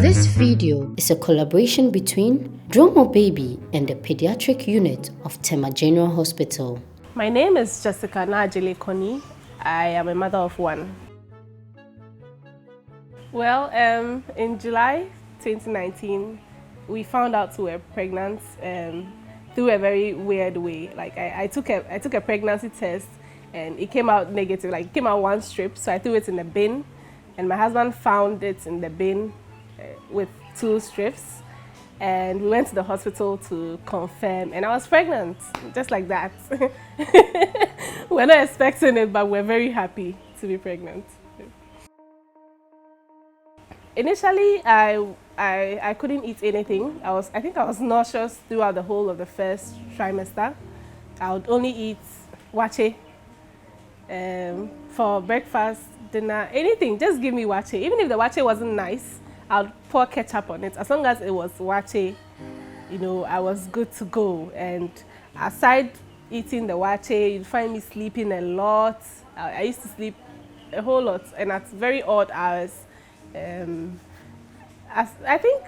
This video is a collaboration between DromoBaby and the Paediatric Unit of Tema General Hospital. My name is Jessica Najile Koni. I am a mother of one. Well, in July 2019, we found out we were pregnant through a very weird way. Like I took a pregnancy test and it came out negative. Like it came out one strip, so I threw it in the bin, and my husband found it in the bin with 2 strips, and we went to the hospital to confirm, and I was pregnant, just like that. We're not expecting it, but we're very happy to be pregnant. Initially, I couldn't eat anything. I think I was nauseous throughout the whole of the first trimester. I would only eat wache for breakfast, dinner, anything. Just give me wache. Even if the wache wasn't nice, I'll pour ketchup on it. As long as it was wache, you know, I was good to go. And aside eating the wache, you'd find me sleeping a lot. I used to sleep a whole lot, and at very odd hours. I think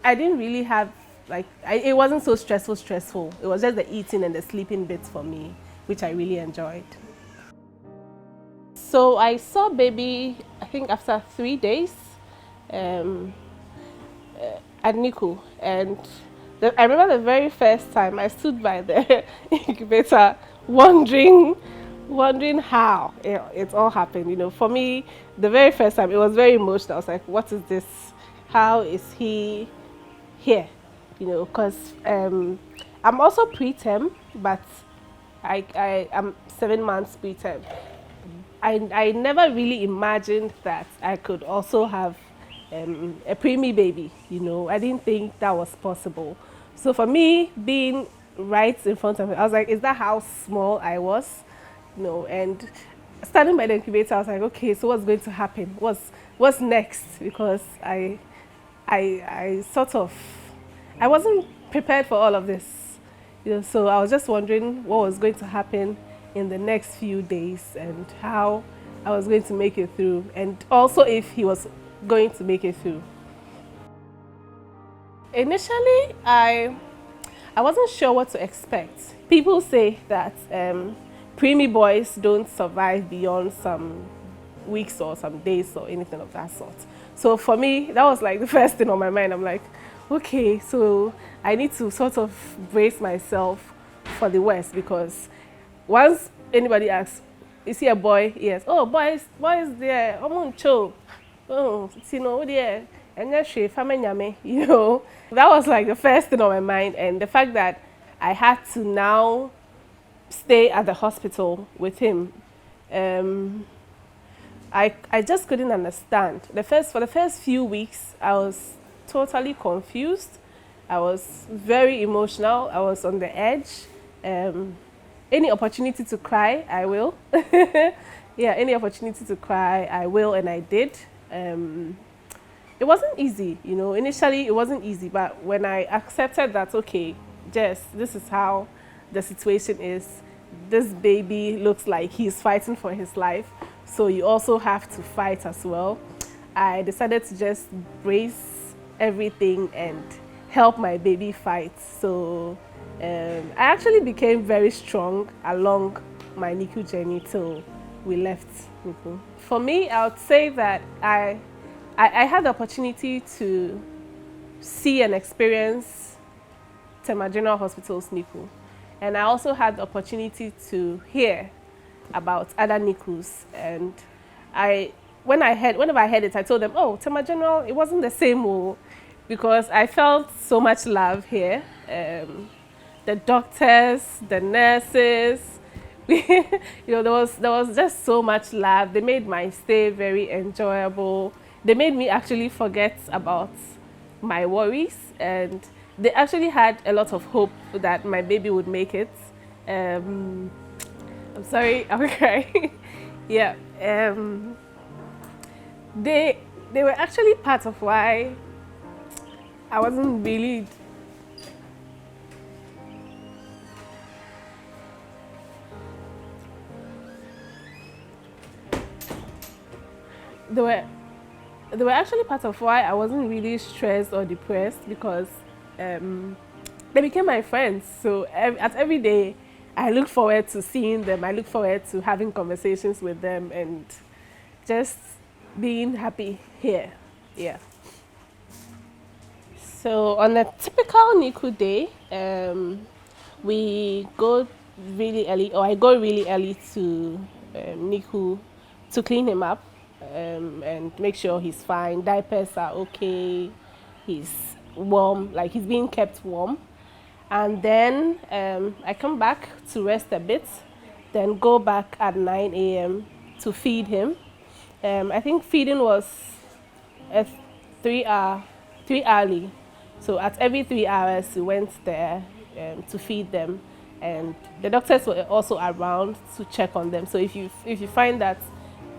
I didn't really have, like, it wasn't so stressful. It was just the eating and the sleeping bits for me, which I really enjoyed. So I saw baby, I think after 3 days at NICU, and I remember the very first time I stood by the incubator wondering how it all happened. You know, for me, the very first time, it was very emotional. I was like, what is this? How is he here? You know, because I'm also preterm, but I'm 7 months preterm. I never really imagined that I could also have a preemie baby. You know, I didn't think that was possible. So for me, being right in front of it, I was like, is that how small I was? You know, and standing by the incubator, I was like, okay, so what's going to happen? What's next? Because I wasn't prepared for all of this. You know, so I was just wondering what was going to happen in the next few days and how I was going to make it through, and also if he was going to make it through. Initially, I wasn't sure what to expect. People say that preemie boys don't survive beyond some weeks or some days or anything of that sort. So for me, that was like the first thing on my mind. I'm like, okay, so I need to sort of brace myself for the worst, because once anybody asks, is he a boy? Yes. Oh, boys there. Oh, chill. Oh, you know, there. And you know, that was like the first thing on my mind. And the fact that I had to now stay at the hospital with him, I just couldn't understand. For the first few weeks, I was totally confused. I was very emotional. I was on the edge. Any opportunity to cry, I will. Yeah, any opportunity to cry, I will, and I did. It wasn't easy, you know. Initially, it wasn't easy, but when I accepted that, okay, Jess, this is how the situation is. This baby looks like he's fighting for his life, so you also have to fight as well. I decided to just brace everything and help my baby fight. So I actually became very strong along my NICU journey till we left NICU. For me, I would say that I had the opportunity to see and experience Tema General Hospital's NICU. And I also had the opportunity to hear about other NICUs. And whenever I heard it, I told them, oh, Tema General, it wasn't the same, because I felt so much love here. The doctors, the nurses, you know, there was just so much love. They made my stay very enjoyable. They made me actually forget about my worries, and they actually had a lot of hope that my baby would make it. I'm sorry, I'm crying. Yeah, they were actually part of why I wasn't really They were actually part of why I wasn't really stressed or depressed, because they became my friends. So at every day, I look forward to seeing them. I look forward to having conversations with them and just being happy here. Yeah. So on a typical NICU day, we go really early, or I go really early to NICU to clean him up and make sure he's fine. Diapers are okay. He's warm, like he's being kept warm. And then I come back to rest a bit, then go back at 9 a.m. to feed him. I think feeding was a 3 hour, 3 hourly. So at every 3 hours, we went there to feed them, and the doctors were also around to check on them. So if you find that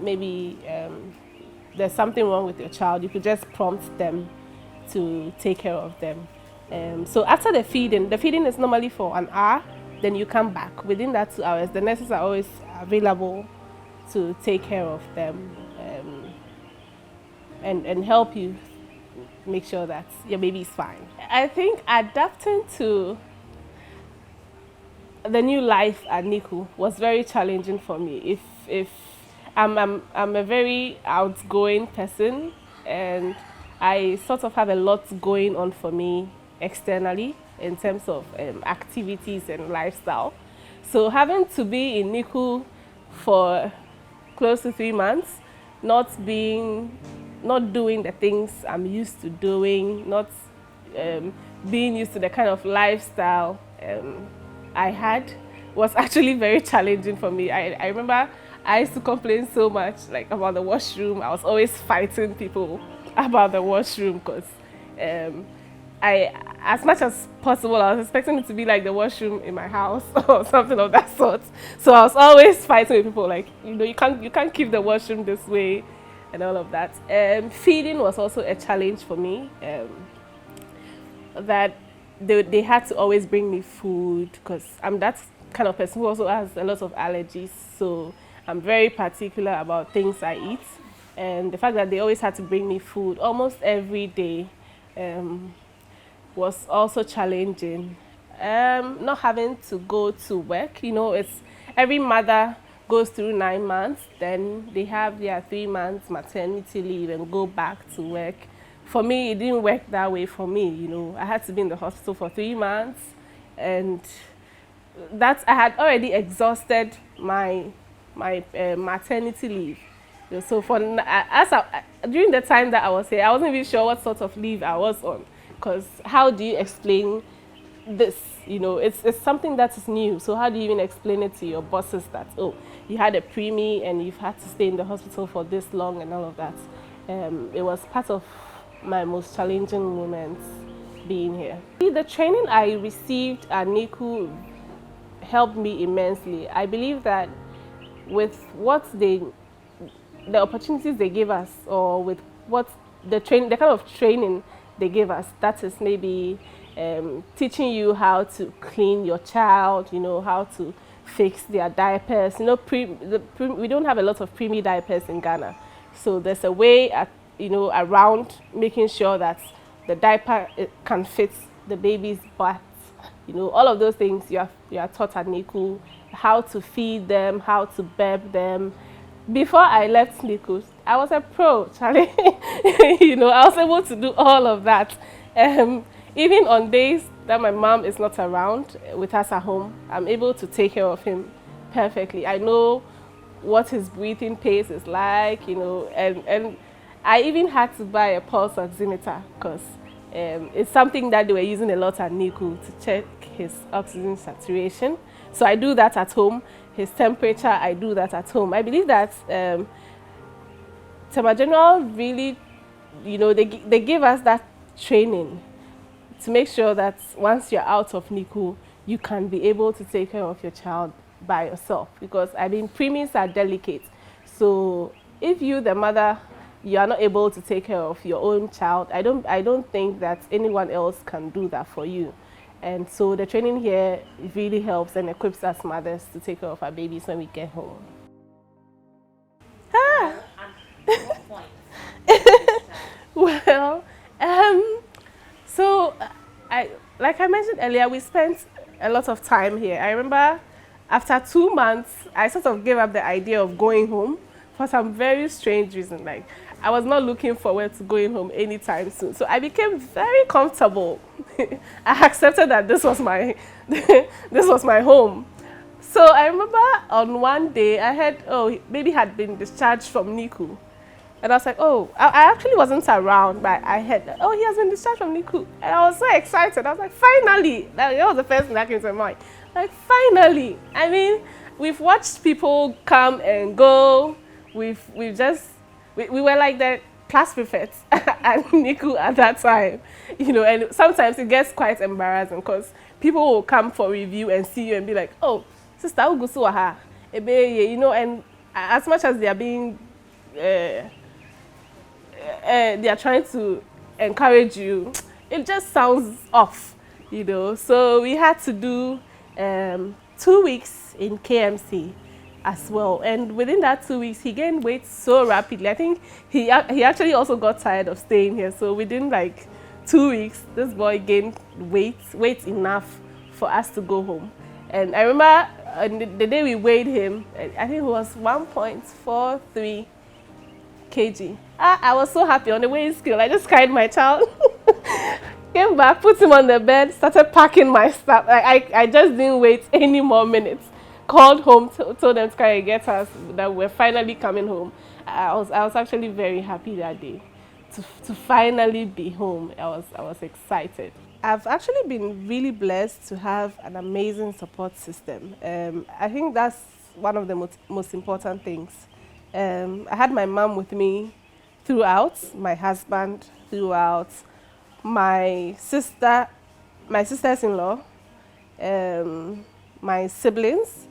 maybe there's something wrong with your child, you could just prompt them to take care of them. So after the feeding is normally for an hour. Then you come back. Within that 2 hours, the nurses are always available to take care of them and help you make sure that your baby is fine. I think adapting to the new life at NICU was very challenging for me. If I'm a very outgoing person, and I sort of have a lot going on for me externally in terms of activities and lifestyle. So having to be in NICU for close to 3 months, not doing the things I'm used to doing, not being used to the kind of lifestyle I had, was actually very challenging for me. I remember I used to complain so much, like, about the washroom. I was always fighting people about the washroom because as much as possible, I was expecting it to be like the washroom in my house or something of that sort. So I was always fighting with people, like, you can't keep the washroom this way and all of that. Feeding was also a challenge for me. That they had to always bring me food, because I'm that kind of person who also has a lot of allergies. So I'm very particular about things I eat. And the fact that they always had to bring me food almost every day was also challenging. Not having to go to work, it's every mother goes through 9 months, then they have their 3 months maternity leave and go back to work. For me, it didn't work that way for me. I had to be in the hospital for 3 months, and that I had already exhausted my maternity leave. So during the time that I was here, I wasn't even sure what sort of leave I was on, because how do you explain this? It's something that is new. So how do you even explain it to your bosses that, oh, you had a preemie and you've had to stay in the hospital for this long and all of that? It was part of my most challenging moments being here. The training I received at NICU helped me immensely. I believe that with the opportunities they give us, or with the kind of training they give us, that is maybe teaching you how to clean your child, how to fix their diapers. We don't have a lot of preemie diapers in Ghana, so there's a way around making sure that the diaper can fit the baby's butt. All of those things you are taught at NICU, how to feed them, how to burp them. Before I left NICU, I was a pro, Charlie. I was able to do all of that. Even on days that my mom is not around with us at home, I'm able to take care of him perfectly. I know what his breathing pace is like, and I even had to buy a pulse oximeter, because it's something that they were using a lot at NICU to check his oxygen saturation. So I do that at home. His temperature, I do that at home. I believe that Tema General really, they give us that training to make sure that once you're out of NICU, you can be able to take care of your child by yourself. Because, preemies are delicate. So if you, the mother, you are not able to take care of your own child, I don't think that anyone else can do that for you. And so the training here really helps and equips us mothers to take care of our babies when we get home. Well, um, so like I mentioned earlier, we spent a lot of time here. I remember after 2 months, I sort of gave up the idea of going home for some very strange reason. Like I was not looking forward to going home anytime soon. So I became very comfortable. I accepted that this was my this was my home. So I remember on one day I heard, oh, baby had been discharged from NICU. And I was like, oh, I actually wasn't around, but I heard that, oh, he has been discharged from NICU. And I was so excited. I was like, finally. That was the first thing that came to mind. Like, finally. I mean, we've watched people come and go. We were like the class prefects at NICU at that time. You know, and sometimes it gets quite embarrassing because people will come for review and see you and be like, oh, Sister Ugusuaha, you know, and as much as they are being they are trying to encourage you, it just sounds off, you know. So we had to do 2 weeks in KMC as well, and within that 2 weeks he gained weight so rapidly. I think he actually also got tired of staying here, so within like 2 weeks this boy gained weight enough for us to go home. And I remember the day we weighed him, I think it was 1.43 kg. I was so happy on the weighing scale. I just carried my child, came back, put him on the bed, started packing my stuff. I just didn't wait any more minutes. Called home, told them to come and get us, that we're finally coming home. I was actually very happy that day to finally be home. I was excited. I've actually been really blessed to have an amazing support system. I think that's one of the most important things. I had my mom with me throughout, my husband throughout, my sisters-in-law, my siblings.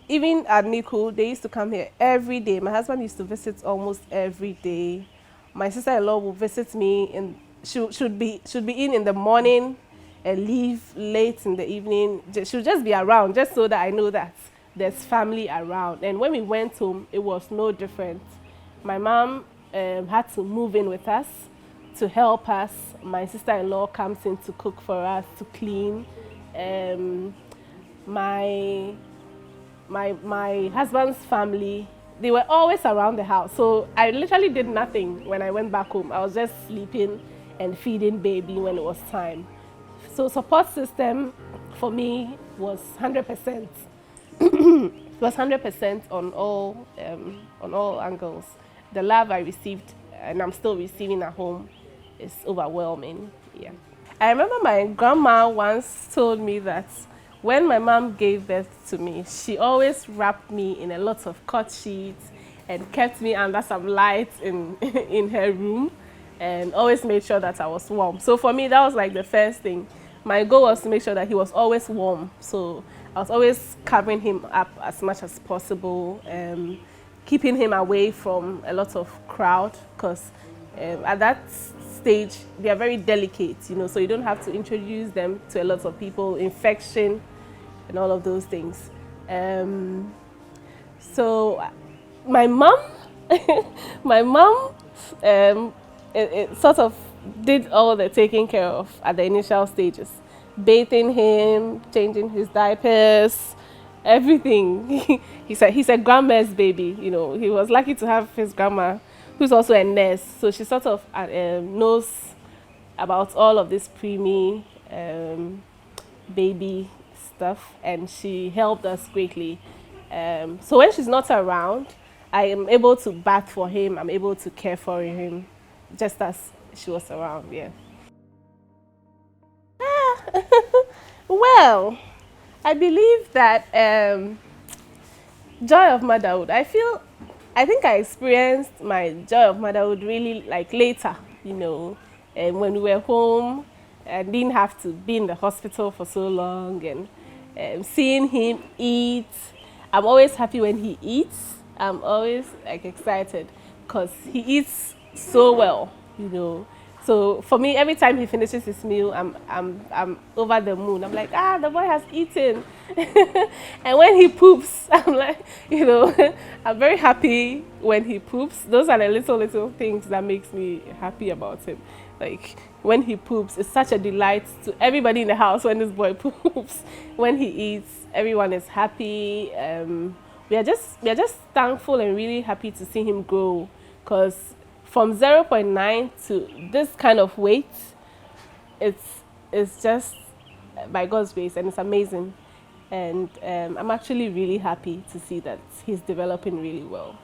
Even at NICU, they used to come here every day. My husband used to visit almost every day. My sister-in-law will visit me, and should be in the morning and leave late in the evening. She'll just be around, just so that I know that there's family around. And when we went home, it was no different. My mom had to move in with us to help us. My sister-in-law comes in to cook for us, to clean. My husband's family, they were always around the house. So I literally did nothing when I went back home. I was just sleeping and feeding baby when it was time. So support system for me was 100%. It was 100% on all angles. The love I received, and I'm still receiving at home, is overwhelming. Yeah. I remember my grandma once told me that when my mom gave birth to me, she always wrapped me in a lot of cut sheets and kept me under some lights in her room, and always made sure that I was warm. So for me, that was like the first thing. My goal was to make sure that he was always warm. So I was always covering him up as much as possible, keeping him away from a lot of crowd, because at that stage, they are very delicate, you know, so you don't have to introduce them to a lot of people, infection, and all of those things. So my mom, it sort of did all the taking care of at the initial stages. Bathing him, changing his diapers, everything. He's a grandma's baby, you know. He was lucky to have his grandma, who's also a nurse. So she sort of knows about all of this preemie baby stuff, and she helped us greatly. So when she's not around, I am able to bath for him. I'm able to care for him, just as she was around. Yeah. Well, I believe that joy of motherhood. I think I experienced my joy of motherhood really like later, you know, and when we were home and didn't have to be in the hospital for so long, and seeing him eat. I'm always happy when he eats. I'm always like excited because he eats so well, you know. So for me, every time he finishes his meal, I'm over the moon. I'm like, the boy has eaten. And when he poops, I'm like, I'm very happy when he poops. Those are the little things that makes me happy about him. Like when he poops, it's such a delight to everybody in the house when this boy poops. When he eats, everyone is happy. We are just thankful and really happy to see him grow, because from 0.9 to this kind of weight, it's just by God's grace, and it's amazing. And I'm actually really happy to see that he's developing really well.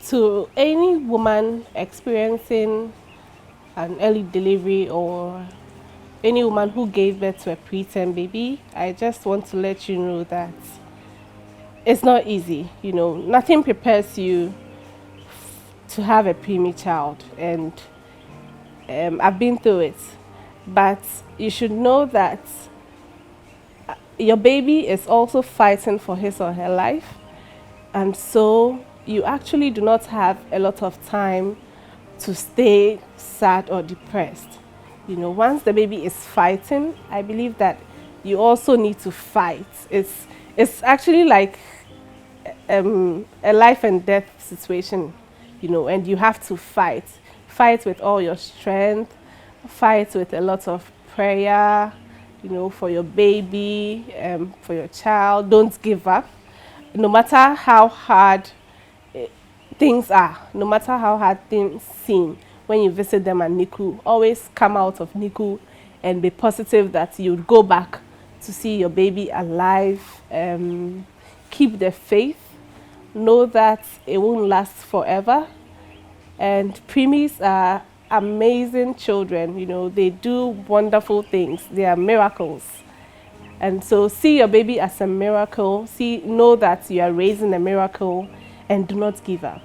To any woman experiencing an early delivery, or any woman who gave birth to a preterm baby, I just want to let you know that it's not easy. Nothing prepares you to have a preemie child, and I've been through it. But you should know that your baby is also fighting for his or her life, and so you actually do not have a lot of time to stay sad or depressed. Once the baby is fighting, I believe that you also need to fight. It's actually like a life and death situation, and you have to fight with all your strength, fight with a lot of prayer, for your baby, for your child. Don't give up, no matter how hard things are, no matter how hard things seem. When you visit them at NICU, always come out of NICU and be positive that you'll go back to see your baby alive. Keep the faith. Know that it won't last forever. And preemies are amazing children. They do wonderful things. They are miracles. And so see your baby as a miracle. Know that you are raising a miracle, and do not give up.